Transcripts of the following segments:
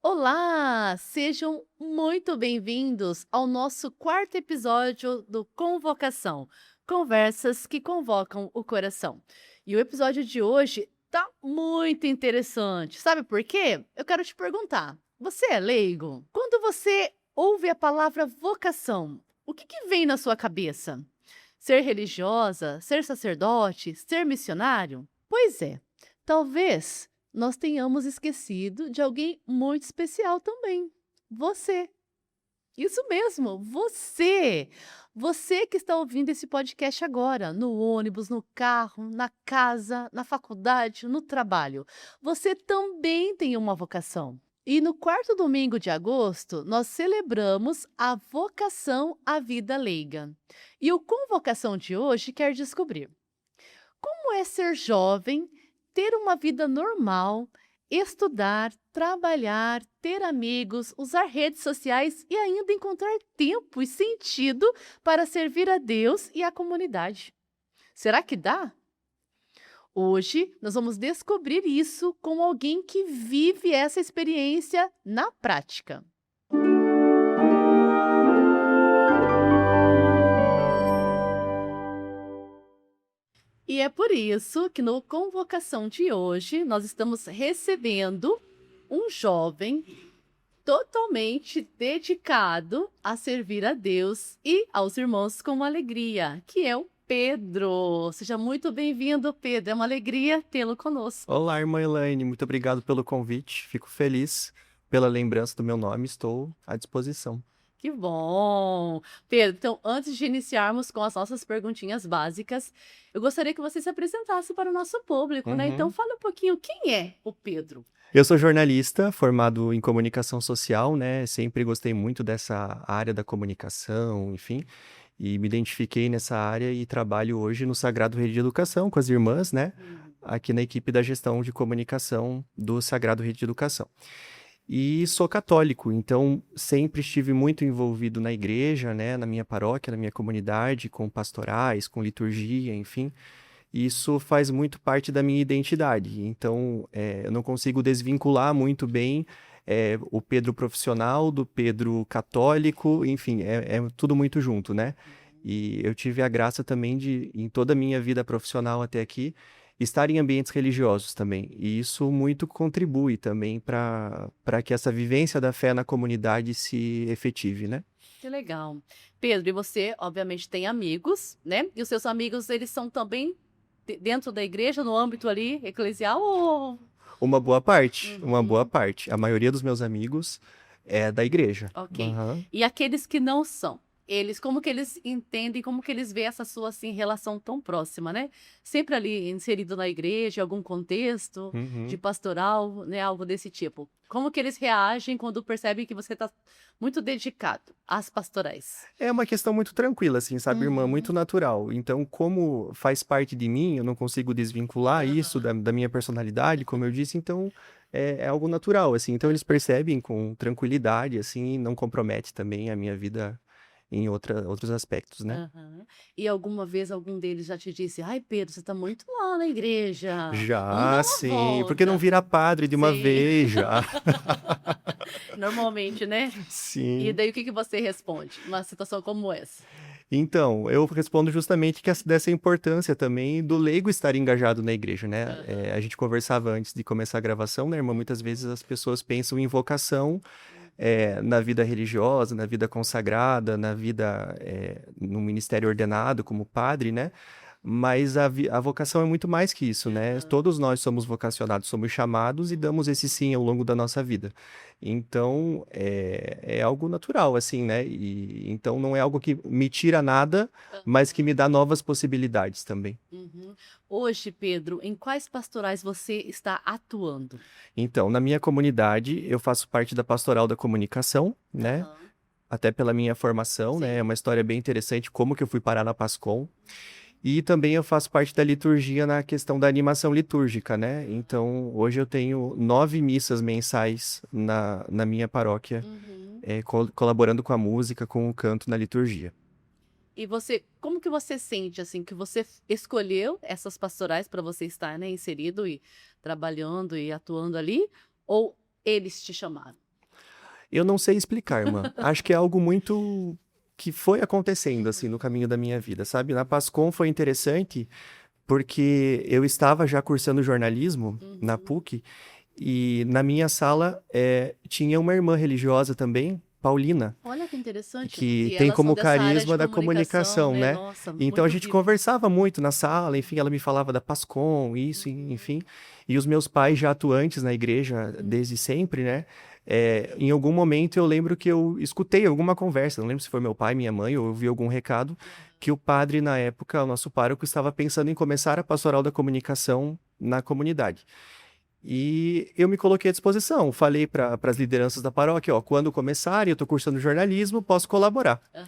Olá, sejam muito bem-vindos ao nosso quarto episódio do Convocação, conversas que convocam o coração. E o episódio de hoje tá muito interessante. Sabe por quê? Eu quero te perguntar: você é leigo? Quando você ouve a palavra vocação, o que vem na sua cabeça? Ser religiosa, ser sacerdote, ser missionário? Pois é, talvez nós tenhamos esquecido de alguém muito especial também. Você. Isso mesmo, você. Você que está ouvindo esse podcast agora, no ônibus, no carro, na casa, na faculdade, no trabalho. Você também tem uma vocação. E no quarto domingo de agosto, nós celebramos a vocação à vida leiga. E o Convocação de hoje quer descobrir como é ser jovem, ter uma vida normal, estudar, trabalhar, ter amigos, usar redes sociais e ainda encontrar tempo e sentido para servir a Deus e à comunidade. Será que dá? Hoje nós vamos descobrir isso com alguém que vive essa experiência na prática. E é por isso que no Convocação de hoje nós estamos recebendo um jovem totalmente dedicado a servir a Deus e aos irmãos com alegria, que é o Pedro. Seja muito bem-vindo, Pedro. É uma alegria tê-lo conosco. Olá, irmã Elaine, muito obrigado pelo convite. Fico feliz pela lembrança do meu nome, estou à disposição. Que bom! Pedro, então, antes de iniciarmos com as nossas perguntinhas básicas, eu gostaria que você se apresentasse para o nosso público, né? Então, Uhum. fala um pouquinho, quem é o Pedro? Eu sou jornalista, formado em comunicação social, né? Sempre gostei muito dessa área da comunicação, enfim, e me identifiquei nessa área e trabalho hoje no Sagrado Rede de Educação com as irmãs, né? Aqui na equipe da gestão de comunicação do Sagrado Rede de Educação. E sou católico, então sempre estive muito envolvido na igreja, né, na minha paróquia, na minha comunidade, com pastorais, com liturgia, enfim. Isso faz muito parte da minha identidade. Então, eu não consigo desvincular muito bem o Pedro profissional do Pedro católico, enfim, é tudo muito junto, né? E eu tive a graça também de, em toda a minha vida profissional até aqui, estar em ambientes religiosos também. E isso muito contribui também para que essa vivência da fé na comunidade se efetive, né? Que legal. Pedro, e você, obviamente, tem amigos, né? E os seus amigos, eles são também dentro da igreja, no âmbito ali eclesial ou... Uma boa parte, uma boa Uhum, parte. A maioria dos meus amigos é da igreja. ok. Aham. E aqueles que não são? Eles, como que eles entendem, como que eles veem essa sua, assim, relação tão próxima, né? Sempre ali inserido na igreja, em algum contexto de Uhum. pastoral, né? Algo desse tipo. Como que eles reagem quando percebem que você está muito dedicado às pastorais? É uma questão muito tranquila, assim, sabe, irmã? Uhum, Muito natural. Então, como faz parte de mim, eu não consigo desvincular isso aham. da minha personalidade, como eu disse, então é algo natural, assim. Então, eles percebem com tranquilidade, assim, e não compromete também a minha vida em outros aspectos, né? Aham. E alguma vez algum deles já te disse: "Ai, Pedro, você tá muito lá na igreja, vamos dar Já, uma sim, porque não volta". vira padre de uma Sim, vez, já. normalmente, né. E Sim. daí o que que você responde numa situação como essa? Então, eu respondo justamente que dessa importância também do leigo estar engajado na igreja, né? Aham. A gente conversava antes de começar a gravação, né, irmã? Muitas vezes as pessoas pensam em vocação, na vida religiosa, na vida consagrada, na vida, no ministério ordenado como padre, né? Mas a vocação é muito mais que isso, né? Aham. Todos nós somos vocacionados, somos chamados e damos esse sim ao longo da nossa vida. Então, é algo natural, assim, né? E então não é algo que me tira nada, mas que me dá novas possibilidades também. Uhum. Hoje, Pedro, em quais pastorais você está atuando? Então, na minha comunidade, eu faço parte da Pastoral da Comunicação, né? Aham. Até pela minha formação, né? É Sim. uma história bem interessante como que eu fui parar na Pascom. E também eu faço parte da liturgia na questão da animação litúrgica, né? Então, hoje eu tenho 9 missas mensais na minha paróquia, Uhum. colaborando com a música, com o canto na liturgia. E você, como que você sente, assim, que você escolheu essas pastorais para você estar, né, inserido e trabalhando e atuando ali, ou eles te chamaram? Eu não sei explicar, irmã. Acho que é algo muito que foi acontecendo, assim, no caminho da minha vida, sabe? Na Pascom foi interessante porque eu estava já cursando jornalismo na Uhum. PUC e na minha sala tinha uma irmã religiosa também, Paulina, Olha que interessante. que E tem elas são como dessa área de carisma da comunicação, comunicação, né? né? Nossa, Então a muito gente viva. conversava muito na sala, enfim, ela me falava da Pascom, isso, enfim. E os meus pais já atuantes na igreja desde sempre, né? Em algum momento eu lembro que eu escutei alguma conversa, não lembro se foi meu pai, minha mãe, ou eu ouvi algum recado, que o padre, na época, o nosso pároco, estava pensando em começar a pastoral da comunicação na comunidade. E eu me coloquei à disposição. Falei para as lideranças da paróquia, ó, quando começarem, eu estou cursando jornalismo, posso colaborar. Aham.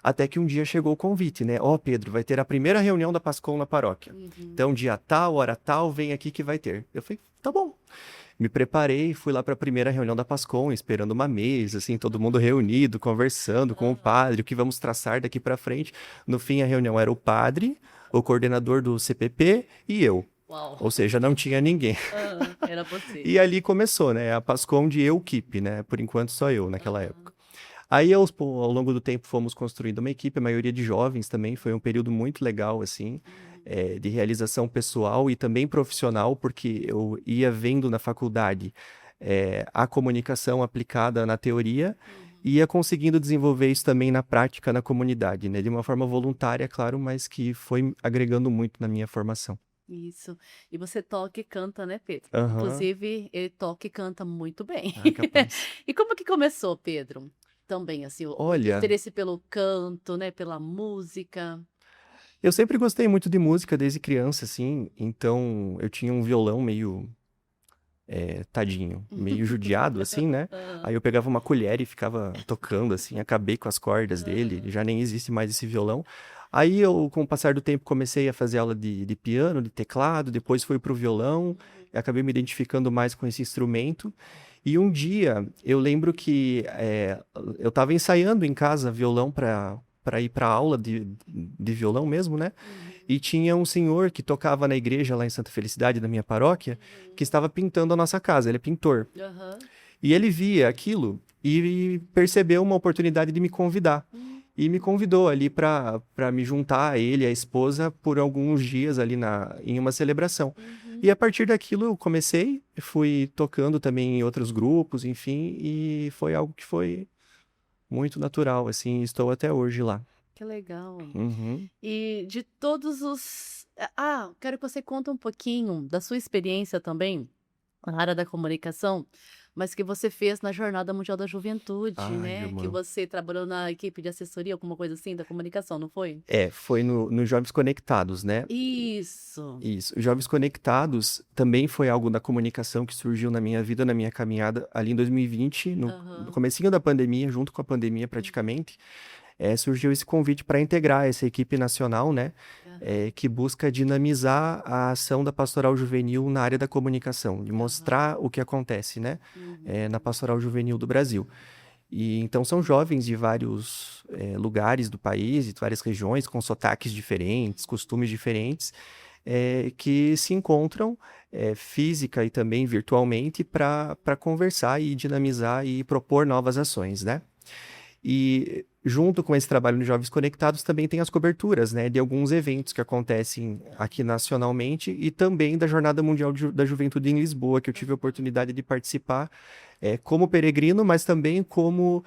Até que um dia chegou o convite, né? Ó, Pedro, vai ter a primeira reunião da Pascom na paróquia. Uhum. Então, dia tal, hora tal, vem aqui que vai ter. Eu falei, tá bom. Me preparei, fui lá para a primeira reunião da Pascom, esperando uma mesa, assim, todo mundo reunido, conversando com o Aham. padre, o que vamos traçar daqui para frente. No fim, a reunião era o padre, o coordenador do CPP e eu. Uau. Ou seja, não tinha ninguém. Aham. Era você. E ali começou, né? A Pascom de eu-keep, né? Por enquanto só eu naquela Aham. época. Aí, ao longo do tempo, fomos construindo uma equipe, a maioria de jovens também. Foi um período muito legal, assim, Uhum. de realização pessoal e também profissional, porque eu ia vendo na faculdade a comunicação aplicada na teoria Uhum. e ia conseguindo desenvolver isso também na prática, na comunidade, né? De uma forma voluntária, claro, mas que foi agregando muito na minha formação. Isso. E você toca e canta, né, Pedro? Aham. Inclusive, ele toca e canta muito bem. Ah, capaz. E como que começou, Pedro? Também, assim, o Olha, interesse pelo canto, né, pela música. eu sempre gostei muito de música desde criança, assim, então eu tinha um violão meio, tadinho, meio judiado, assim, né? Aham, Aí eu pegava uma colher e ficava tocando, assim, acabei com as cordas dele, aham. já nem existe mais esse violão. Aí eu, com o passar do tempo, comecei a fazer aula de piano, de teclado, depois fui pro violão, Uhum. e acabei me identificando mais com esse instrumento. E um dia eu lembro que eu estava ensaiando em casa violão para ir para aula de violão mesmo, né? Uhum. E tinha um senhor que tocava na igreja lá em Santa Felicidade, da minha paróquia, que Uhum. estava pintando a nossa casa. Ele é pintor. Aham. E ele via aquilo e percebeu uma oportunidade de me convidar. Hum. E me convidou ali para me juntar a ele e a esposa por alguns dias ali em uma celebração. E Uhum. a partir daquilo eu comecei, fui tocando também em outros grupos, enfim, e foi algo que foi muito natural, assim, estou até hoje lá. Que legal. Uhum. E de todos os. Quero que você conte um pouquinho da sua experiência também na área da comunicação, mas que você fez na Jornada Mundial da Juventude, Ai, né? Que irmã. você trabalhou na equipe de assessoria, alguma coisa assim, da comunicação, não foi? Foi no Jovens Conectados, né? Isso. Isso. Jovens Conectados também foi algo da comunicação que surgiu na minha vida, na minha caminhada, ali em 2020, no Aham. comecinho da pandemia, junto com a pandemia Uhum. praticamente, surgiu esse convite para integrar essa equipe nacional, né? Aham. Que busca dinamizar a ação da pastoral juvenil na área da comunicação, de Aham. mostrar o que acontece, né? Na Uhum. pastoral juvenil do Brasil. E então são jovens de vários lugares do país, de várias regiões, com sotaques diferentes, costumes diferentes, que se encontram física e também virtualmente para conversar e dinamizar e propor novas ações, né? E junto com esse trabalho nos Jovens Conectados também tem as coberturas, né, de alguns eventos que acontecem aqui nacionalmente e também da Jornada Mundial da Juventude em Lisboa, que eu tive a oportunidade de participar como peregrino, mas também como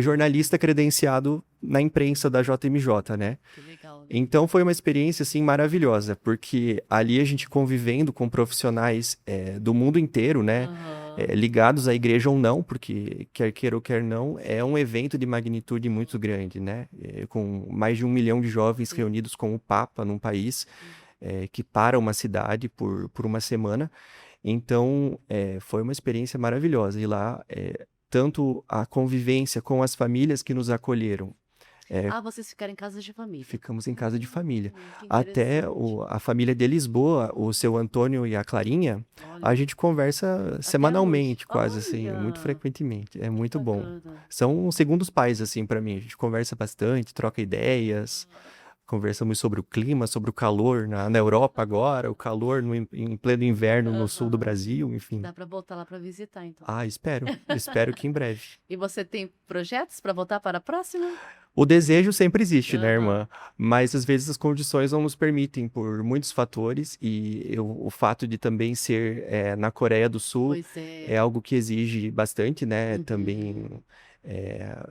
jornalista credenciado na imprensa da JMJ, né? Que legal. Então foi uma experiência assim maravilhosa, porque ali a gente convivendo com profissionais do mundo inteiro, né, Aham. ligados à igreja ou não, porque quer queira ou quer não, é um evento de magnitude muito grande, né, com mais de 1 milhão de jovens Sim. reunidos com o Papa num país Uhum. que para uma cidade por uma semana. Então foi uma experiência maravilhosa e lá tanto a convivência com as famílias que nos acolheram Vocês ficaram em casa de família. ficamos em casa de família. Que Até interessante. a família de Lisboa, o seu Antônio e a Clarinha, a Olha, gente conversa até hoje. semanalmente, quase assim, muito Olha, frequentemente. É que muito bom. bacana. São segundos pais, assim, para mim. A gente conversa bastante, troca ideias, Conversamos sobre o clima, sobre o calor na Europa agora, o calor em pleno inverno no sul do Aham. Brasil, enfim. Dá para voltar lá para visitar, então. Ah, espero que em breve. E você tem projetos para voltar para a próxima? O desejo sempre existe, né, Aham. irmã? Mas às vezes as condições não nos permitem por muitos fatores o fato de também ser na Coreia do Sul Pois é é. algo que exige bastante, né? Uhum. Também,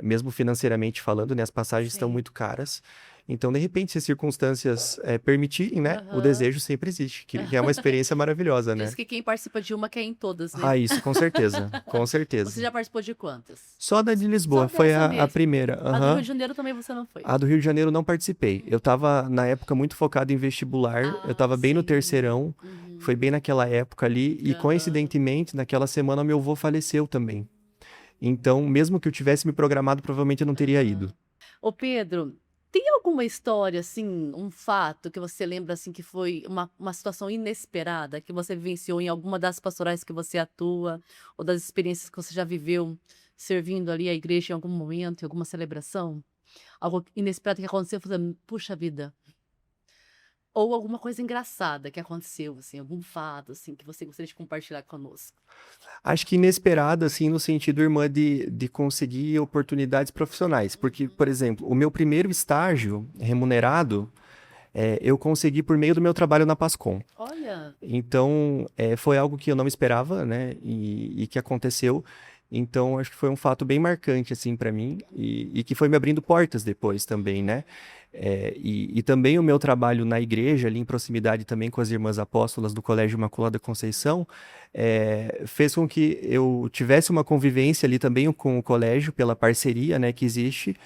mesmo financeiramente falando, né, as passagens estão Sim. muito caras. Então, de repente, se as circunstâncias permitirem, né, o Aham. desejo sempre existe, que é uma experiência maravilhosa, Diz né? que quem participa de uma quer ir em todas, né? Ah, isso, com certeza, com Você certeza. já participou de quantas? Só da de Só Lisboa, foi dessa a mesmo. primeira. A do Rio Aham. de Janeiro também você não foi? A do Rio de Janeiro não participei. Eu tava, na época, muito focado em vestibular. Eu Ah, tava bem no sim. terceirão. Foi Uhum. bem naquela época ali. E, Aham. coincidentemente, naquela semana, meu avô faleceu também. Então, mesmo que eu tivesse me programado, provavelmente eu não teria ido. Aham. Ô Pedro, tem alguma história, assim, um fato que você lembra, assim, que foi uma situação inesperada que você vivenciou em alguma das pastorais que você atua, ou das experiências que você já viveu servindo ali a igreja em algum momento, em alguma celebração? Algo inesperado que aconteceu, você, puxa vida. Ou alguma coisa engraçada que aconteceu, assim, algum fato, assim, que você gostaria de compartilhar conosco. Acho que inesperado, assim, no sentido, irmã, de conseguir oportunidades profissionais. Porque, por exemplo, o meu primeiro estágio remunerado, eu consegui por meio do meu trabalho na Pascom. Olha. Então, foi algo que eu não esperava, né? E que aconteceu. Então, acho que foi um fato bem marcante, assim, para mim. E que foi me abrindo portas depois também, né? E também o meu trabalho na igreja, ali em proximidade também com as irmãs apóstolas do Colégio Imaculada Conceição, fez com que eu tivesse uma convivência ali também com o colégio, pela parceria, né, que existe,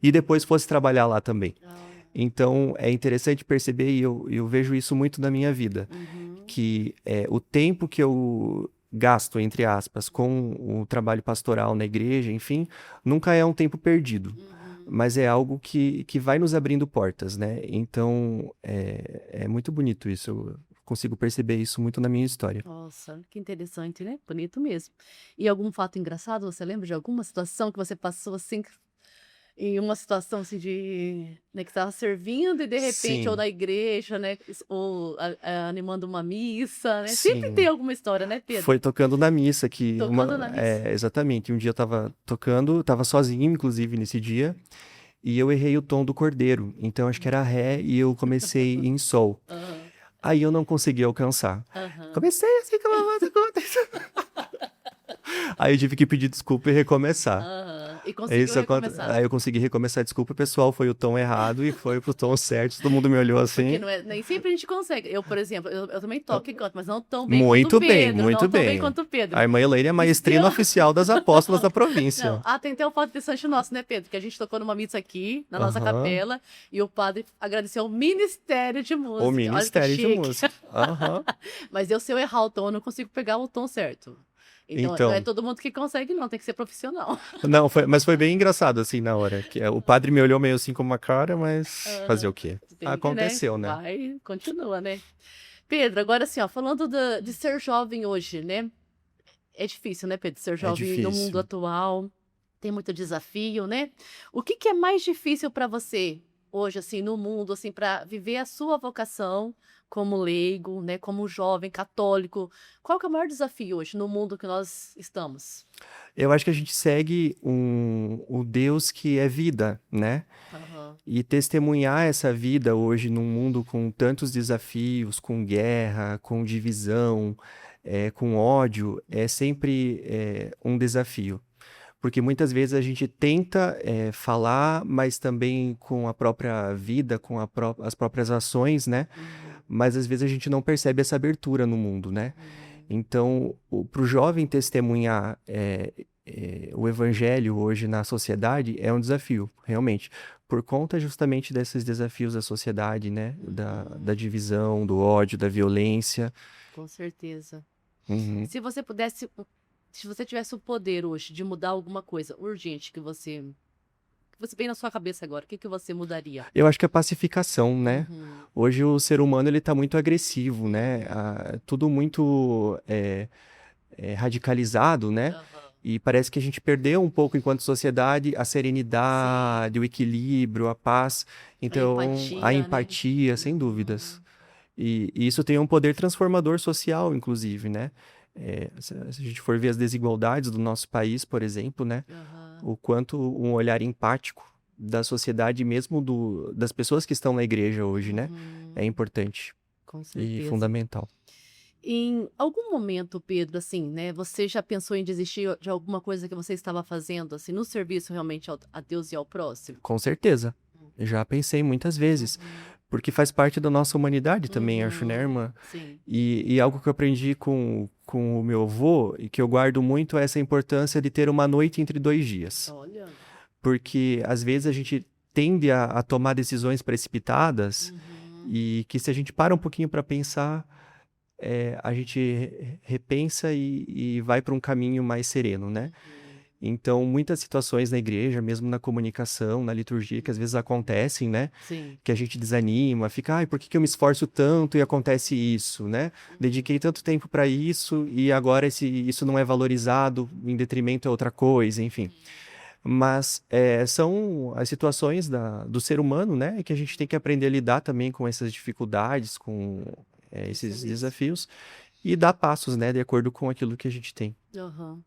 e depois fosse trabalhar lá também. Ah, Então, é interessante perceber, e eu vejo isso muito na minha vida, uhum, que o tempo que eu gasto, entre aspas, com o trabalho pastoral na igreja, enfim, nunca é um tempo perdido, uhum. mas é algo que vai nos abrindo portas, né? Então, é muito bonito isso, eu consigo perceber isso muito na minha história. Nossa, que interessante, né? Bonito mesmo. E algum fato engraçado, você lembra de alguma situação que você passou assim, em uma situação assim de, né, que estava servindo e de repente, ou Sim, na igreja, né, ou animando uma missa, né? Sempre tem sim. alguma história, né, Foi Pedro? tocando na missa que Tocando na missa. exatamente, um dia eu tava tocando, tava sozinho, inclusive, nesse dia, e eu errei o tom do cordeiro. Então acho que era ré e eu comecei em sol. Aham, Aí eu não consegui alcançar. aham, Comecei assim com a voz acontecendo. Aí eu tive que pedir desculpa e recomeçar. aham. E conseguiu Aí recomeçar. eu consegui recomeçar, desculpa, pessoal, foi o tom errado e foi pro tom certo. Todo mundo me olhou Porque assim. não é, nem sempre a gente consegue. Eu, por exemplo, eu também toco e canto, mas não tão bem quanto o Muito bem, Pedro. Não muito tão bem bem. quanto o Pedro. A irmã Elaine é a E se maestrina oficial das apóstolas da Não, província. tem até o fato interessante nosso, né, Pedro? Que a gente tocou numa missa aqui, na nossa Aham. capela, e o padre agradeceu ao Ministério de O Música. Olha que Ministério de chique. Música. Aham. Mas eu, se eu errar o tom, eu não consigo pegar o tom certo. Então, não é Então, todo mundo que consegue, não, tem que ser profissional. não, mas foi bem engraçado, assim, na hora. O padre me olhou meio assim com uma cara, mas fazer o Aham. quê? Tem que, né? Aconteceu, né? Vai, continua, né? Pedro, agora assim, ó, falando de ser jovem hoje, né? É difícil, né, Pedro? Ser É jovem no mundo difícil. atual, tem muito desafio, né? O que que é mais difícil para você hoje, assim, no mundo, assim, para viver a sua vocação como leigo, né, como jovem católico? Qual que é o maior desafio hoje no mundo que nós estamos? Eu acho que a gente segue o Deus que é vida, né? Aham. E testemunhar essa vida hoje num mundo com tantos desafios, com guerra, com divisão, com ódio, é sempre um desafio. Porque muitas vezes a gente tenta falar, mas também com a própria vida, com as próprias ações, né? Uhum. Mas às vezes a gente não percebe essa abertura no mundo, né? Uhum. Então, para o jovem testemunhar o evangelho hoje na sociedade é um desafio, realmente. Por conta justamente desses desafios da sociedade, né? Da Uhum. divisão, do ódio, da violência. Com certeza. Uhum. Se você pudesse, se você tivesse o poder hoje de mudar alguma coisa urgente que você vem na sua cabeça agora, o que que você mudaria? Eu acho que a pacificação, né? Uhum. Hoje o ser humano ele está muito agressivo, né? Uhum. Tudo muito radicalizado, né? Aham. E parece que a gente perdeu um pouco, enquanto sociedade, a Sim. serenidade, o equilíbrio, a paz. A Então, a empatia, né? empatia, sem dúvidas. Uhum. E isso tem um poder transformador social, inclusive, né? Se a gente for ver as desigualdades do nosso país, por exemplo, né? Aham. O quanto um olhar empático da sociedade, mesmo das pessoas que estão na igreja hoje, né? É Uhum. importante Com e certeza. fundamental. Em algum momento, Pedro, assim, né, você já pensou em desistir de alguma coisa que você estava fazendo, assim, no serviço realmente a Deus e ao próximo? Com certeza. Hum. Já pensei muitas vezes, Uhum. porque faz parte da nossa humanidade também, acho, né, Uhum. irmã? Sim. E algo que eu aprendi com o meu avô e que eu guardo muito é essa importância de ter uma noite entre 2 dias. Olha. Porque às vezes a gente tende a tomar decisões precipitadas Uhum. e que se a gente para um pouquinho para pensar, a gente repensa e vai para um caminho mais sereno, né? Uhum. Então, muitas situações na igreja, mesmo na comunicação, na liturgia, que às vezes acontecem, né? Sim. Que a gente desanima, fica, ai, por que que eu me esforço tanto e acontece isso, né? Uhum. Dediquei tanto tempo para isso e agora isso não é valorizado em detrimento a outra coisa, enfim. Mas são as situações do ser humano, né? Que a gente tem que aprender a lidar também com essas dificuldades, com Isso esses mesmo. desafios e dar passos, né? De acordo com aquilo que a gente tem. Aham.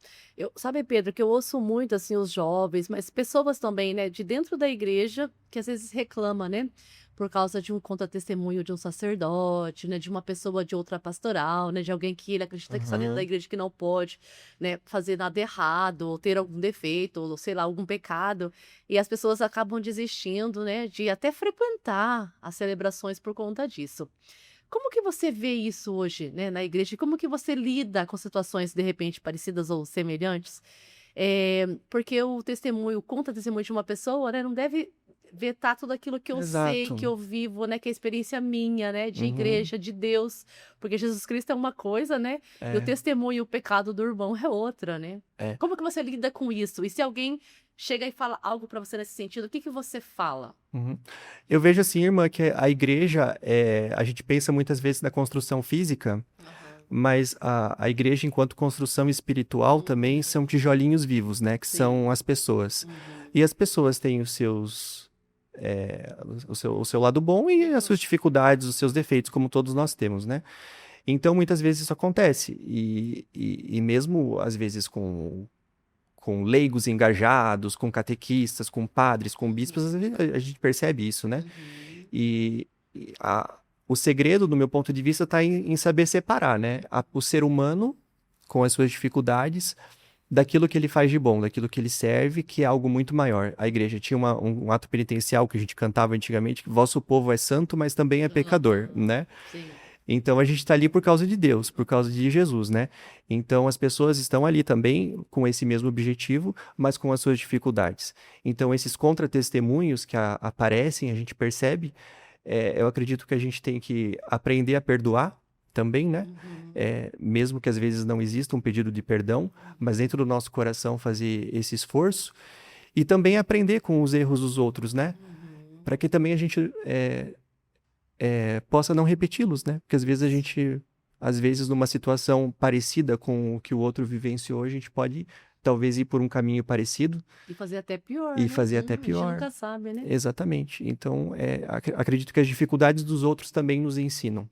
Sabe, Pedro, que eu ouço muito assim os jovens, mas pessoas também, né, de dentro da igreja, que às vezes reclama, né, por causa de um contra-testemunho de um sacerdote, né, de uma pessoa de outra pastoral, né, de alguém que ele acredita que está dentro da Aham. igreja que não pode, né, fazer nada errado, ou ter algum defeito, ou sei lá, algum pecado, e as pessoas acabam desistindo, né, de até frequentar as celebrações por conta disso. Como que você vê isso hoje, né, na igreja? E como que você lida com situações, de repente, parecidas ou semelhantes? Porque o testemunho, o contra-testemunho de uma pessoa, né, não deve vetar tudo aquilo que eu sei, que Exato. eu vivo, né, que é a experiência minha, né, de Uhum. igreja, de Deus. Porque Jesus Cristo é uma coisa, né, e o É, testemunho e o pecado do irmão é outra, né? é. Como que você lida com isso? E se alguém chega e fala algo pra você nesse sentido, o que que você fala? Uhum. Eu vejo assim, irmã, que a igreja, a gente pensa muitas vezes na construção física, Aham. mas a igreja, enquanto construção espiritual, também são Uhum. tijolinhos vivos, né? Que Sim. são as pessoas. Uhum. E as pessoas têm o seu lado bom e as Uhum. suas dificuldades, os seus defeitos, como todos nós temos, né? Então, muitas vezes isso acontece. E mesmo, às vezes, com leigos engajados, com catequistas, com padres, com bispos, às Uhum. vezes a gente percebe isso, né? Uhum. E, e o segredo, do meu ponto de vista, está em saber separar, né? O ser humano, com as suas dificuldades, daquilo que ele faz de bom, daquilo que ele serve, que é algo muito maior. A igreja tinha um ato penitencial que a gente cantava antigamente, que vosso povo é santo, mas também é pecador, Aham. né? Sim. Então a gente está ali por causa de Deus, por causa de Jesus, né? Então as pessoas estão ali também com esse mesmo objetivo, mas com as suas dificuldades. Então esses contra-testemunhos que aparecem, a gente percebe, eu acredito que a gente tem que aprender a perdoar também, né? Uhum. Mesmo que às vezes não exista um pedido de perdão, mas dentro do nosso coração fazer esse esforço e também aprender com os erros dos outros, né? Uhum. Para que também a gente possa não repeti-los, né? Porque às vezes numa situação parecida com o que o outro vivenciou, a gente pode talvez ir por um caminho parecido E fazer até pior, e né? fazer até A gente pior. nunca sabe, né? Exatamente. Então, acredito que as dificuldades dos outros também nos ensinam.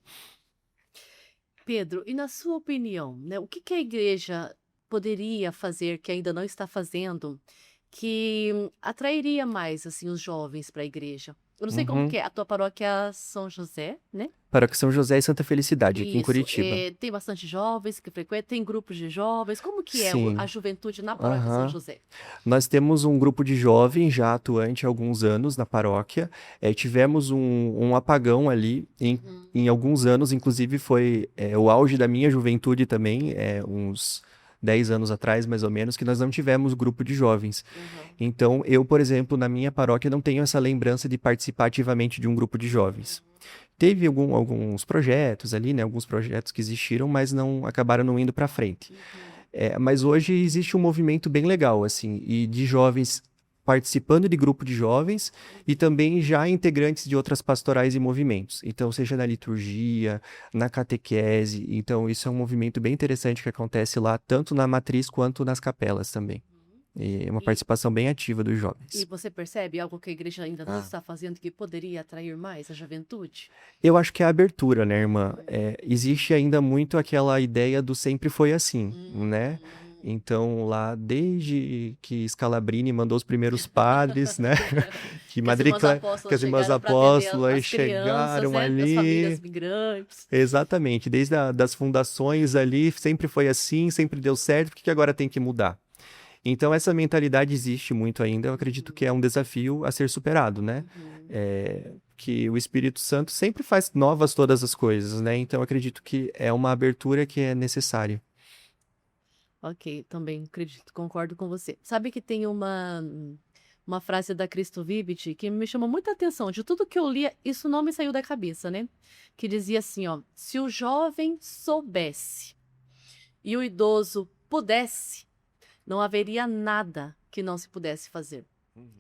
Pedro, e na sua opinião, né, o que que a igreja poderia fazer que ainda não está fazendo, que atrairia mais assim os jovens para a igreja? Eu não sei como Uhum. que é, a tua paróquia é São José, né? Paróquia São José e Santa Felicidade, aqui em Isso, Curitiba. tem bastante jovens que frequentam, tem grupos de jovens. Como que é a Sim. juventude na paróquia São Aham. José? Nós temos um grupo de jovens já atuante há alguns anos na paróquia. Tivemos um apagão ali Uhum. em alguns anos, inclusive foi o auge da minha juventude também, uns 10 anos atrás, mais ou menos, que nós não tivemos grupo de jovens. Aham. Então, eu, por exemplo, na minha paróquia não tenho essa lembrança de participar ativamente de um grupo de jovens. Teve alguns projetos ali, né? Alguns projetos que existiram, mas não acabaram não indo para frente. Uhum. Mas hoje existe um movimento bem legal, assim, e de jovens participando de grupo de jovens e também já integrantes de outras pastorais e movimentos. Então, seja na liturgia, na catequese. Então, isso é um movimento bem interessante que acontece lá, tanto na matriz quanto nas capelas também. E é uma E, participação bem ativa dos e jovens. você percebe algo que a igreja ainda não Ah. está fazendo que poderia atrair mais a juventude? Eu acho que é a abertura, né, irmã? Existe ainda muito aquela ideia do sempre foi assim, né? Uhum. Então, lá desde que Scalabrini mandou os primeiros padres, né? Que Que as irmãs que apóstolas as irmãs chegaram para atender apóstolas aí as crianças, chegaram né? Das famílias ali. migrantes. Exatamente, desde das fundações ali, sempre foi assim, sempre deu certo, por que que agora tem que mudar? Então, essa mentalidade existe muito ainda, eu acredito que é um desafio a ser superado, né? Uhum. Que o Espírito Santo sempre faz novas todas as coisas, né? Então, eu acredito que é uma abertura que é necessária. Ok, também acredito, concordo com você. Sabe que tem uma frase da Cristo Vivit que me chamou muita atenção. De tudo que eu li, isso não me saiu da cabeça, né? Que dizia assim, ó: se o jovem soubesse e o idoso pudesse, não haveria nada que não se pudesse fazer.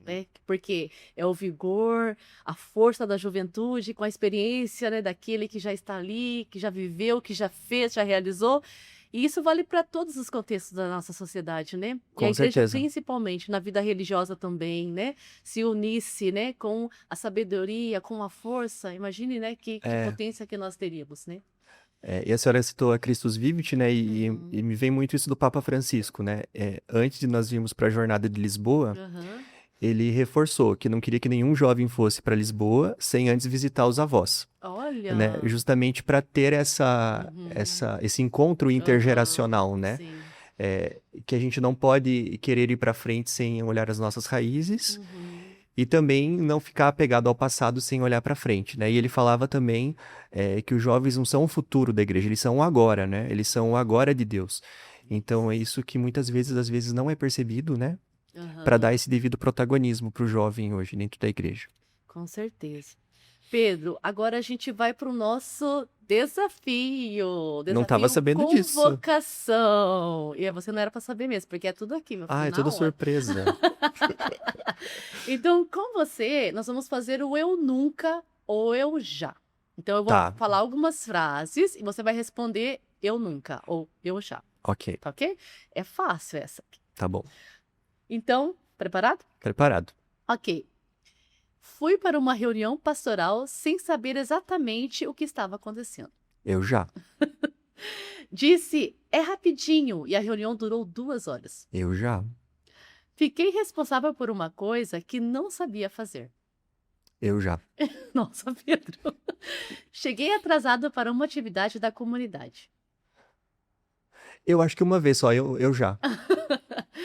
Né? Porque é o vigor, a força da juventude com a experiência, né, daquele que já está ali, que já viveu, que já fez, já realizou. E isso vale para todos os contextos da nossa sociedade, né? E a Com igreja, certeza. principalmente na vida religiosa também, né? Se unisse, né, com a sabedoria, com a força. Imagine, né, que potência que nós teríamos, né? E a senhora citou a Christus Vivit, né? Uhum. E me vem muito isso do Papa Francisco, né? Antes de nós irmos para a Jornada de Lisboa, Aham. ele reforçou que não queria que nenhum jovem fosse para Lisboa sem antes visitar os avós, né? Olha. Justamente para ter Uhum. esse encontro Aham. intergeracional, né? Sim. Que a gente não pode querer ir para frente sem olhar as nossas raízes Uhum. e também não ficar apegado ao passado sem olhar para frente, né? E ele falava também que os jovens não são o futuro da igreja, eles são o agora, né? Eles são o agora de Deus. Então é isso que muitas vezes, às vezes, não é percebido, né? Para Aham. dar esse devido protagonismo para o jovem hoje dentro da igreja. Com certeza. Pedro, agora a gente vai para o nosso desafio. Não estava Desafio sabendo disso. convocação. E você não era para saber mesmo, porque é tudo aqui, meu filho, Ah, é na toda hora. surpresa. Então, com você, nós vamos fazer o eu nunca ou eu já. Então, eu vou Tá, falar algumas frases e você vai responder eu nunca ou eu já. ok, Tá ok? É fácil essa aqui. tá bom. Então, preparado? Preparado. Ok. Fui para uma reunião pastoral sem saber exatamente o que estava acontecendo. Eu já. Disse, é rapidinho, e a reunião durou 2 horas. Eu já. Fiquei responsável por uma coisa que não sabia fazer. Eu já. Nossa, Pedro. Cheguei atrasado para uma atividade da comunidade. Eu acho que uma vez só, eu já.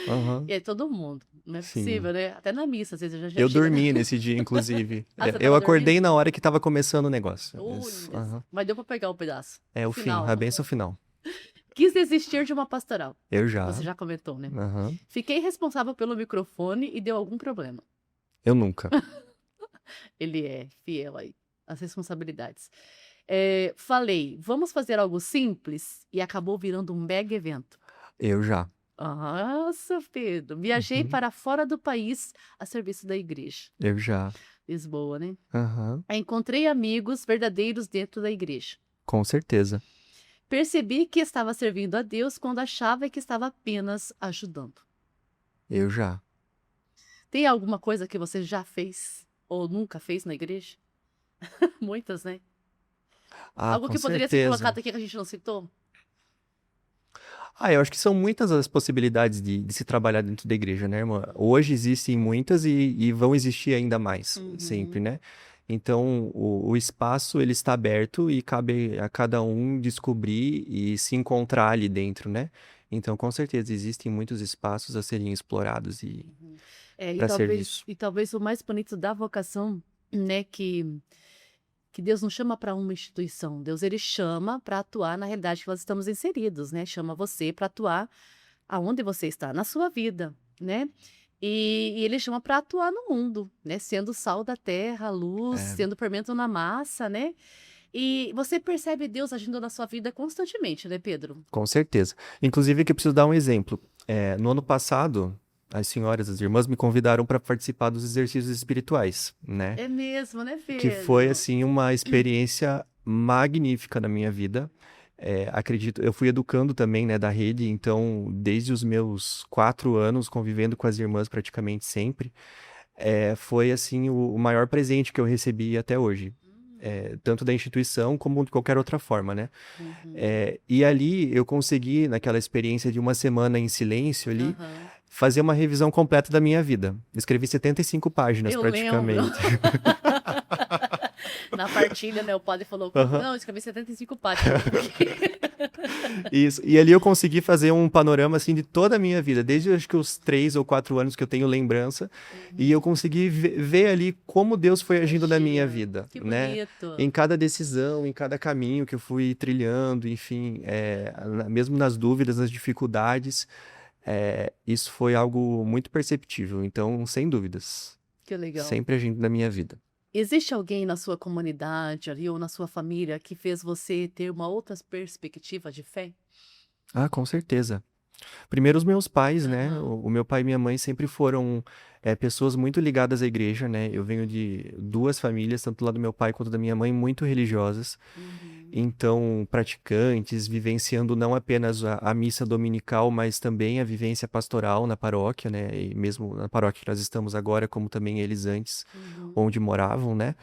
Aham, E aí todo mundo. Não é sim. possível, né? Até na missa, às vezes já Eu chega. dormi nesse dia, inclusive. Ah, você Eu tava dormindo? acordei na hora que tava começando o negócio. Isso, Olha, aham. mas deu para pegar um pedaço. É o fim, Final. a bênção final. Quis desistir de uma pastoral. Eu Você já. já comentou, né? Aham. Fiquei responsável pelo microfone e deu algum problema. Eu nunca. Ele é fiel aí às responsabilidades. Falei, vamos fazer algo simples e acabou virando um mega evento. Eu já. Nossa, Pedro. Viajei Uhum. para fora do país a serviço da igreja. Eu já. Lisboa, né? Aham. Encontrei amigos verdadeiros dentro da igreja. Com certeza. Percebi que estava servindo a Deus quando achava que estava apenas ajudando. Eu já. Tem alguma coisa que você já fez ou nunca fez na igreja? Muitas, né? Ah, Algo com que poderia ser certeza. colocado aqui que a gente não citou? Eu acho que são muitas as possibilidades de se trabalhar dentro da igreja, né, irmã? Hoje existem muitas e vão existir ainda mais, sempre, Uhum. né? Então, o espaço, ele está aberto e cabe a cada um descobrir e se encontrar ali dentro, né? Então, com certeza, existem muitos espaços a serem explorados e E para talvez, serviço. e talvez o mais bonito da vocação, né, que Deus não chama para uma instituição, Deus ele chama para atuar na realidade que nós estamos inseridos, né? Chama você para atuar aonde você está, na sua vida, né? E ele chama para atuar no mundo, né? Sendo sal da terra, luz, É, sendo fermento na massa, né? E você percebe Deus agindo na sua vida constantemente, né, Pedro? com certeza. Inclusive, aqui eu preciso dar um exemplo. No ano passado, as senhoras, as irmãs me convidaram para participar dos exercícios espirituais, né? É mesmo, né, Que foi, Pedro? assim, uma experiência magnífica na minha vida. Acredito, eu fui educando também, né, da rede, então, desde os meus 4 anos, convivendo com as irmãs praticamente sempre, foi, assim, o maior presente que eu recebi até hoje. Tanto da instituição como de qualquer outra forma, né? Uhum. E ali eu consegui, naquela experiência de uma semana em silêncio ali, Aham. fazer uma revisão completa da minha vida. Escrevi 75 páginas Eu lembro. praticamente. Na partilha, né, o padre falou, Aham. não, eu escrevi 75 páginas. Por quê? Isso. E ali eu consegui fazer um panorama assim de toda a minha vida, desde acho que os 3 ou 4 anos que eu tenho lembrança, e eu Uhum. consegui ver ali como Deus foi agindo na minha Agia. vida, Que né? Em bonito. cada decisão, em cada caminho que eu fui trilhando, enfim, mesmo nas dúvidas, nas dificuldades, isso foi algo muito perceptível. Então, sem dúvidas, Que legal. sempre agindo na minha vida. Existe alguém na sua comunidade ali ou na sua família que fez você ter uma outra perspectiva de fé? Ah, com certeza. Primeiro os meus pais, né? Aham. O meu pai e minha mãe sempre foram pessoas muito ligadas à igreja, né? Eu venho de duas famílias, tanto lá do meu pai quanto da minha mãe, muito religiosas. Uhum. Então, praticantes, vivenciando não apenas a missa dominical, mas também a vivência pastoral na paróquia, né? E mesmo na paróquia que nós estamos agora, como também eles antes, Uhum. onde moravam, né?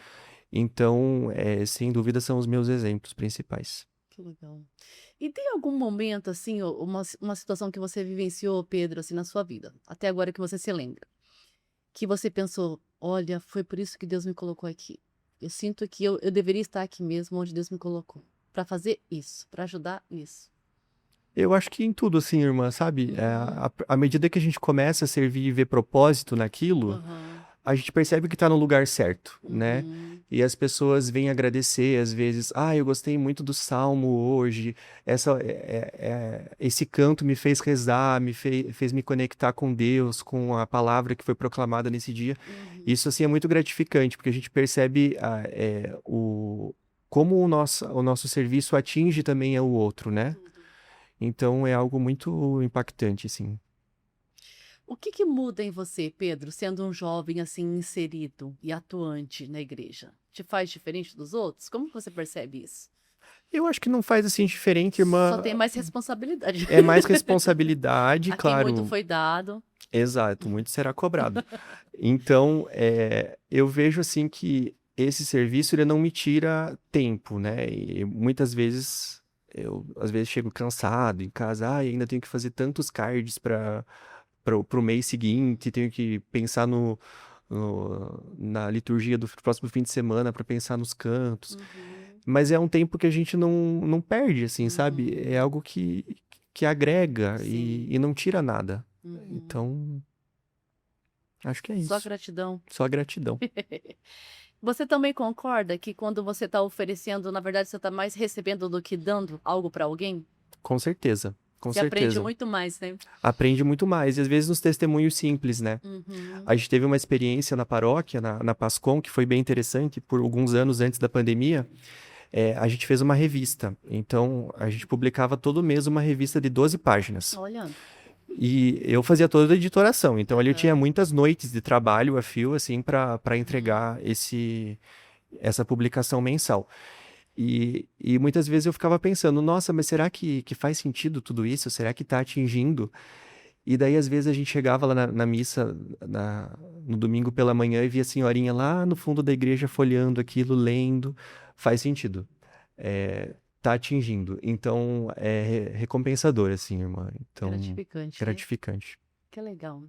Então, sem dúvida, são os meus exemplos principais. Que legal. E tem algum momento, assim, ou uma situação que você vivenciou, Pedro, assim, na sua vida, até agora que você se lembra, que você pensou, olha, foi por isso que Deus me colocou aqui. Eu sinto que eu deveria estar aqui mesmo onde Deus me colocou, para fazer isso, para ajudar isso. Eu acho que em tudo, assim, irmã, sabe? Uhum. À medida que a gente começa a servir e ver propósito naquilo, Aham. a gente percebe que tá no lugar certo, né? Uhum. E as pessoas vêm agradecer, às vezes, eu gostei muito do salmo hoje, esse canto me fez rezar, fez me conectar com Deus, com a palavra que foi proclamada nesse dia. Uhum. Isso, assim, é muito gratificante, porque a gente percebe como o nosso serviço atinge também o outro, né? Tudo. Então é algo muito impactante, assim. O que que muda em você, Pedro, sendo um jovem assim inserido e atuante na igreja? Te faz diferente dos outros? Como que você percebe isso? Eu acho que não faz assim diferente, Só irmã. tem mais responsabilidade. É mais responsabilidade, A quem muito claro. foi dado. Exato, muito será cobrado. Então, eu vejo assim que esse serviço ele não me tira tempo, né? E muitas vezes eu às vezes chego cansado em casa, ainda tenho que fazer tantos cards para o mês seguinte, tenho que pensar na liturgia do próximo fim de semana para pensar nos cantos. Uhum, Mas é um tempo que a gente não perde, assim, sabe? É uhum. algo que agrega Sim. e não tira nada. Uhum. Então, acho que é Só isso. gratidão. Só gratidão. Você também concorda que quando você está oferecendo, na verdade, você está mais recebendo do que dando algo para alguém? Com certeza. Com Você aprende certeza. muito mais, né? Aprende muito mais. E às vezes nos testemunhos simples, né? Uhum. A gente teve uma experiência na paróquia, na Pascom, que foi bem interessante, por alguns anos antes da pandemia. A gente fez uma revista. Então, a gente publicava todo mês uma revista de 12 páginas. Olha. E eu fazia toda a editoração. Então, ali eu tinha Aham. muitas noites de trabalho a fio, assim, para Uhum. entregar essa publicação mensal. E muitas vezes eu ficava pensando, nossa, mas será que faz sentido tudo isso? Será que está atingindo? E daí, às vezes, a gente chegava lá na missa, no domingo pela manhã, e via a senhorinha lá no fundo da igreja folheando aquilo, lendo. Faz sentido. Tá atingindo. Então, é recompensador, assim, irmã. Então, Gratificante, né? gratificante. Que legal.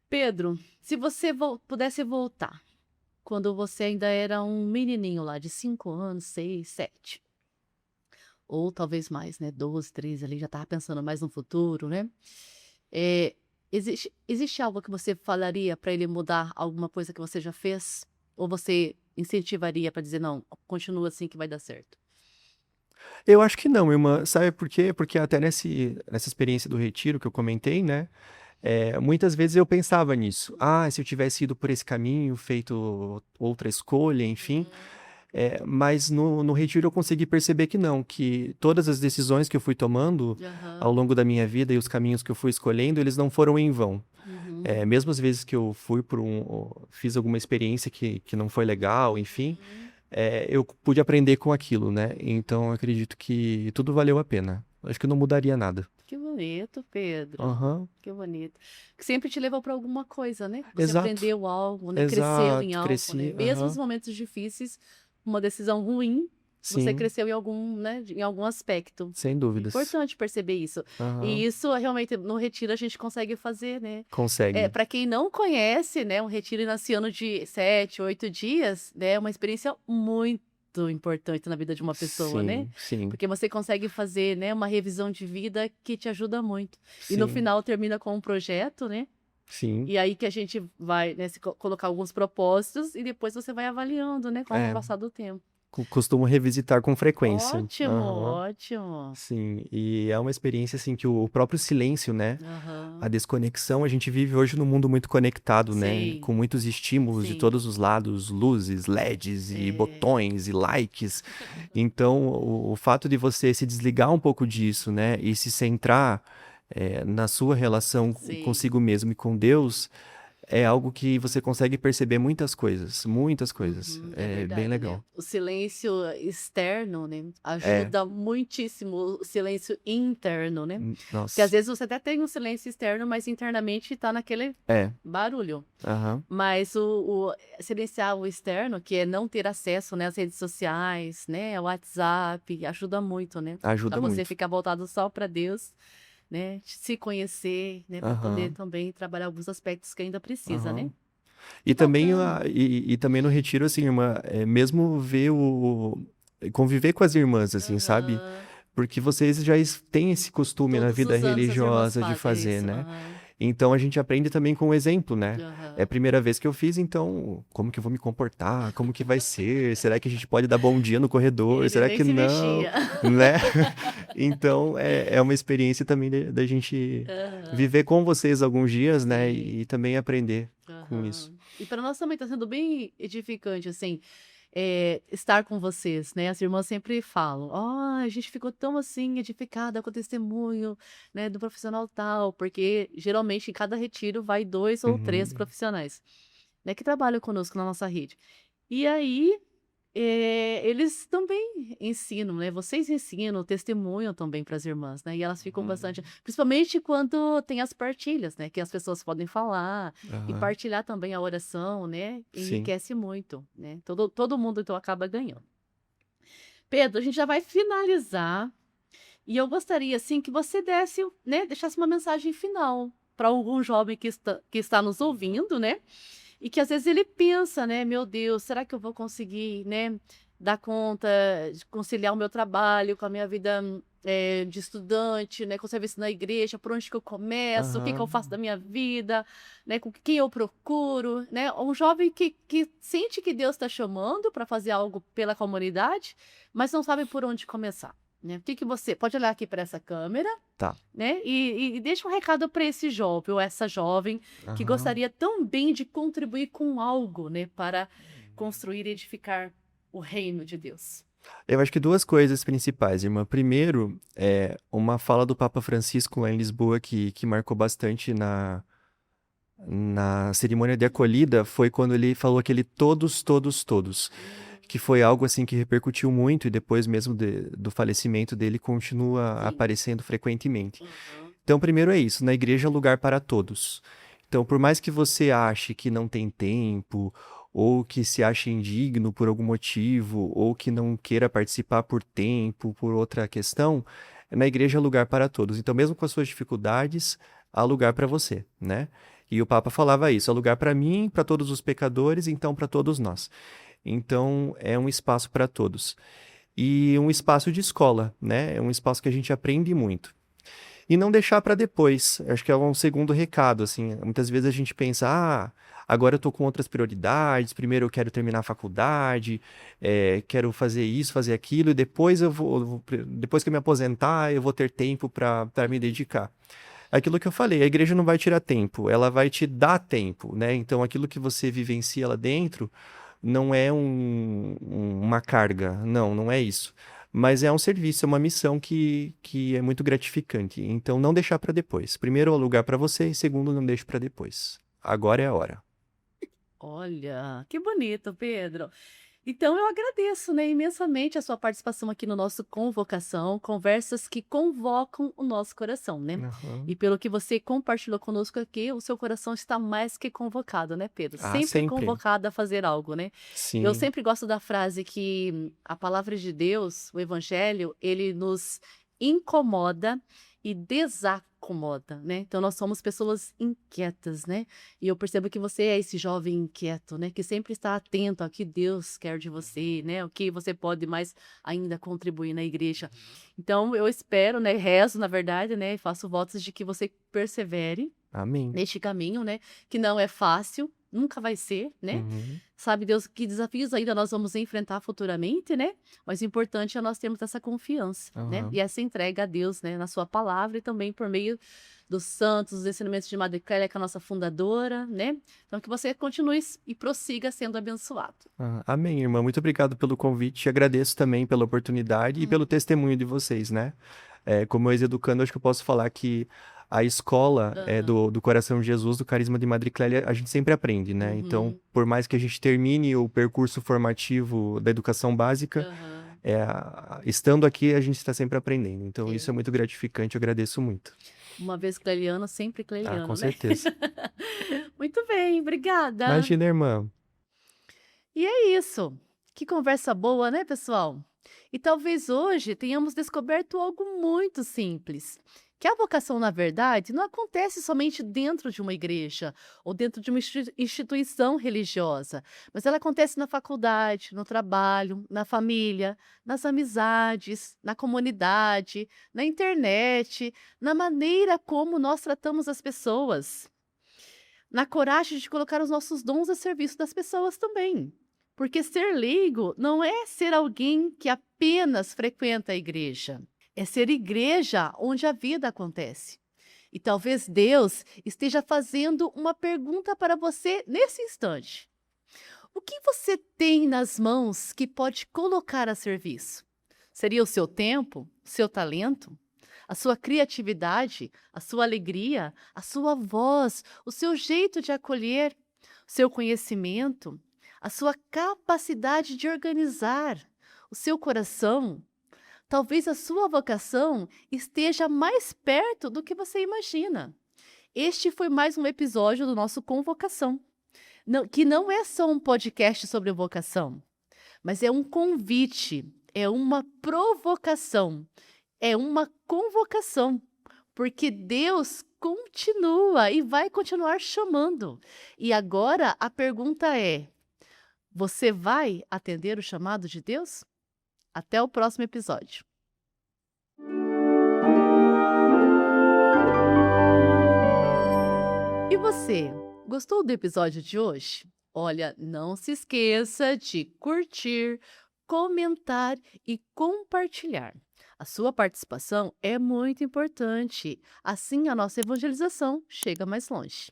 Pedro, se você pudesse voltar, quando você ainda era um menininho lá de 5 anos, 6, 7, ou talvez mais, né, 12, 13 ali, já estava pensando mais no futuro, né? Eh, existe algo que você falaria para ele mudar alguma coisa que você já fez? Ou você incentivaria para dizer: "Não, continua assim que vai dar certo"? Eu acho que não, irmã. Sabe por quê? Porque até nessa experiência do retiro que eu comentei, né? Muitas vezes eu pensava nisso. Se eu tivesse ido por esse caminho, feito outra escolha, enfim. Uhum. Mas no retiro eu consegui perceber que não, que todas as decisões que eu fui tomando ao Aham. longo da minha vida e os caminhos que eu fui escolhendo, eles não foram em vão. Mesmo as vezes que eu fui fiz alguma experiência que não foi legal, enfim, eu pude aprender com aquilo, né? Então, eu acredito que tudo valeu a pena. Acho que não mudaria nada. Que bonito, Pedro. Aham, Que bonito. Que sempre te levou para alguma coisa, né? Você exato, aprendeu algo, né? Cresceu em exato, algo, né? cresci, Mesmo os aham, momentos difíceis, uma decisão ruim, você sim, cresceu em algum, né? Em algum aspecto. sem dúvidas. Importante perceber isso. E Aham, isso realmente no retiro a gente consegue fazer, né? consegue. Para quem não conhece, né? Um retiro inaciano de 7, 8 dias, né? É uma experiência muito importante na vida de uma pessoa, né? Sim, sim, Porque você consegue fazer, né? Uma revisão de vida que te ajuda muito. E no sim, final termina com um projeto, né? sim. E aí que a gente vai, né, colocar alguns propósitos e depois você vai avaliando, né? Com o É, passar do tempo. costumo revisitar com frequência. Ótimo, Aham, ótimo. sim. E é uma experiência, assim, que o próprio silêncio, né? A Aham. desconexão, a gente vive hoje num mundo muito conectado, né? Sim, Com muitos estímulos de sim. todos os lados, luzes, LEDs e É, botões e likes. Então, o fato de você se desligar um pouco disso, né? E se centrar, na sua relação sim. consigo mesmo e com Deus, é algo que você consegue perceber muitas coisas, muitas coisas. Uhum, é É bem verdade, né? legal. O silêncio externo, né, É, ajuda muitíssimo o silêncio interno, né? Porque às nossa. vezes você até tem um silêncio externo, mas internamente tá naquele É, barulho. aham. Mas o silenciar o externo, que é não ter acesso, né, às redes sociais, né, ao WhatsApp, ajuda muito, né? Para Ajuda você muito. ficar voltado só para Deus, né? Se conhecer, né, para poder Aham, também trabalhar alguns aspectos que ainda precisa, né? aham. Que E também, bacana. e também no retiro, assim, irmã, mesmo conviver com as irmãs, assim, sabe? Aham. Porque vocês já têm esse costume na Todos vida os anos as irmãs religiosa de fazem fazer, isso. né? Aham, Então a gente aprende também com o exemplo, né? É a aham. primeira vez que eu fiz, então como que eu vou me comportar? Como que vai ser? Será que a gente pode dar bom dia no corredor? Ele Será nem que se não? mexia. Né? Então é uma experiência também da gente Aham, viver com vocês alguns dias, né? sim. E também aprender com isso. Aham. E para nós também está sendo bem edificante, assim, estar com vocês, né? As irmãs sempre falam, a gente ficou tão assim edificada com o testemunho, né, do profissional tal, porque geralmente em cada retiro vai 2 ou 3 Uhum. profissionais, né, que trabalham conosco na nossa rede. E aí eles também ensinam, né, vocês ensinam, testemunham também para as irmãs, né, e elas ficam bastante Uhum. principalmente quando tem as partilhas, né, que as pessoas podem falar, e Aham. partilhar também a oração, né, Sim. enriquece muito, né, todo mundo então acaba ganhando. Pedro, a gente já vai finalizar, e eu gostaria, assim, que você desse, né, deixasse uma mensagem final para algum jovem que está nos ouvindo, né, e que às vezes ele pensa, né, meu Deus, será que eu vou conseguir, né, dar conta de conciliar o meu trabalho com a minha vida, de estudante, né, com o serviço na igreja, por onde que eu começo, o que que eu faço Aham. da minha vida, né, com quem eu procuro, né, um jovem que sente que Deus está chamando para fazer algo pela comunidade, mas não sabe por onde começar, né? O que que você pode olhar aqui para essa câmera, Tá. né? E deixa um recado para esse jovem ou essa jovem que Aham. gostaria também de contribuir com algo, né, para construir e edificar o reino de Deus. Eu acho que duas coisas principais, irmã. Primeiro, uma fala do Papa Francisco lá em Lisboa que marcou bastante na cerimônia de acolhida foi quando ele falou aquele todos, todos, todos, Hum, que foi algo assim que repercutiu muito e depois mesmo do falecimento dele continua sim. aparecendo frequentemente. Aham. Então, primeiro é isso, na igreja é lugar para todos. Então, por mais que você ache que não tem tempo, ou que se ache indigno por algum motivo, ou que não queira participar por tempo, por outra questão, na igreja é lugar para todos. Então, mesmo com as suas dificuldades, há lugar para você, né? E o Papa falava isso, há lugar para mim, para todos os pecadores, então para todos nós. Então, é um espaço para todos. E um espaço de escola, né? É um espaço que a gente aprende muito. E não deixar para depois. Acho que é um segundo recado, assim. Muitas vezes a gente pensa, agora eu tô com outras prioridades. Primeiro eu quero terminar a faculdade, quero fazer isso, fazer aquilo, e depois depois que eu me aposentar, eu vou ter tempo para me dedicar. Aquilo que eu falei, a igreja não vai tirar tempo, ela vai te dar tempo, né? Então aquilo que você vivencia lá dentro não é uma carga, não é isso. mas é um serviço, é uma missão que é muito gratificante. Então, não deixar para depois. Primeiro, é o lugar para você e segundo, não deixe para depois. Agora é a hora. Olha, que bonito, Pedro. Então eu agradeço, né, imensamente a sua participação aqui no nosso Convocação, conversas que convocam o nosso coração, né? Aham. E pelo que você compartilhou conosco aqui, o seu coração está mais que convocado, né, Pedro? Ah, Sempre sempre. convocado a fazer algo, né? Eu Sim. sempre gosto da frase que a palavra de Deus, o Evangelho, ele nos incomoda e desacomoda, né? Então nós somos pessoas inquietas, né? E eu percebo que você é esse jovem inquieto, né? Que sempre está atento ao que Deus quer de você, né? O que você pode mais ainda contribuir na igreja. Então eu espero, né? Rezo, na verdade, né? E faço votos de que você persevere Amém. neste caminho, né? Que não é fácil, nunca vai ser, né? Uhum. Sabe Deus que desafios ainda nós vamos enfrentar futuramente, né? Mas o importante é nós termos essa confiança, né? Aham. E essa entrega a Deus, né? Na sua palavra e também por meio dos santos, dos ensinamentos de Madre Clélia, que é a nossa fundadora, né? Então que você continue e prossiga sendo abençoado. Ah, amém, irmã. Muito obrigado pelo convite. Agradeço também pela oportunidade e pelo Hum, testemunho de vocês, né? Como ex-educando, acho que eu posso falar que a escola aham, do Coração de Jesus, do Carisma de Madre Clélia, a gente sempre aprende, né? Então, uhum, por mais que a gente termine o percurso formativo da educação básica, aham, estando aqui, a gente está sempre aprendendo. Então, isso é. é muito gratificante, eu agradeço muito. Uma vez cleliano, sempre Ah, com cleliano, né? certeza. Muito bem, obrigada. Imagina, irmã. E é isso. Que conversa boa, né, pessoal? E talvez hoje tenhamos descoberto algo muito simples. Que a vocação, na verdade, não acontece somente dentro de uma igreja ou dentro de uma instituição religiosa, mas ela acontece na faculdade, no trabalho, na família, nas amizades, na comunidade, na internet, na maneira como nós tratamos as pessoas, na coragem de colocar os nossos dons a serviço das pessoas também. Porque ser leigo não é ser alguém que apenas frequenta a igreja, é ser igreja onde a vida acontece. E talvez Deus esteja fazendo uma pergunta para você nesse instante. O que você tem nas mãos que pode colocar a serviço? Seria o seu tempo, o seu talento, a sua criatividade, a sua alegria, a sua voz, o seu jeito de acolher, o seu conhecimento, a sua capacidade de organizar, o seu coração? Talvez a sua vocação esteja mais perto do que você imagina. Este foi mais um episódio do nosso Convocação, que não é só um podcast sobre vocação, mas é um convite, é uma provocação, é uma convocação, porque Deus continua e vai continuar chamando. E agora a pergunta é: você vai atender o chamado de Deus? Até o próximo episódio. E você, gostou do episódio de hoje? Olha, não se esqueça de curtir, comentar e compartilhar. A sua participação é muito importante, assim a nossa evangelização chega mais longe.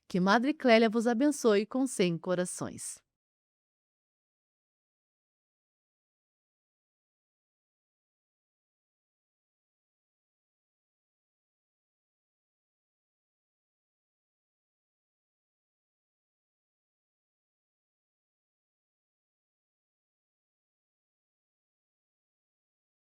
Que Madre Clélia vos abençoe com 100 corações.